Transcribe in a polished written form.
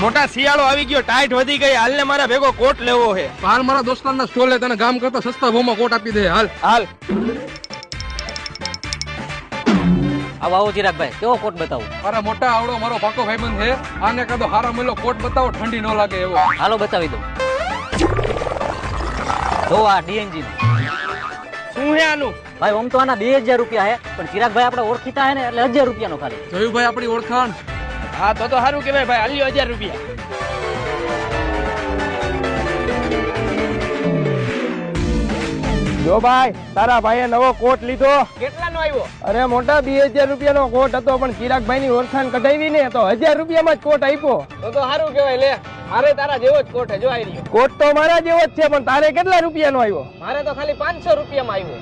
મોટા શિયાળો આવી ગયો, ટાઈટ વધી ગઈ, હાલ ને મારા ભેગો કોટ લેવો છે. હાલ મારા દોસ્તારના સ્ટોલે તને ગામ કરતા સસ્તા ભાવમાં કોટ આપી દે. હાલ હાલ. આવો ચિરાગભાઈ, કેવો કોટ બતાવું? અરે મોટા આવડો મારો પાકો ભાઈબંધ છે, આને કાદો હારા મેલો કોટ બતાવો, ઠંડી ન લાગે એવો. હાલો બતાવી દઉં. જો આ ડીએનજી શું હે આનું? ભાઈ આમ તો આના 2000 રૂપિયા હે, પણ ચિરાગભાઈ આપણે ઓળખીતા હે ને એટલે 1000 રૂપિયાનો ખાલી. જોયું ભાઈ આપણી ઓળખાણ. હા તો સારું કેવાય ભાઈ, હાલ્યો 1000 રૂપિયા. જો ભાઈ, તારા ભાઈએ નવો કોટ લીધો. કેટલાનો આવ્યો? અરે મોટા 2000 રૂપિયાનો કોટ હતો, પણ ચિરાગભાઈ ની ઓળખાણ કઢાવી ને તો 1000 રૂપિયામાં જ કોટ આપ્યો. તો સારું કેવાય. લે, મારે તારા જેવો જ કોટ હે, જો આવી રહ્યો. કોટ તો મારા જેવો જ છે, પણ તારે કેટલા રૂપિયાનો આવ્યો? મારે તો ખાલી 500 રૂપિયામાં આવ્યો.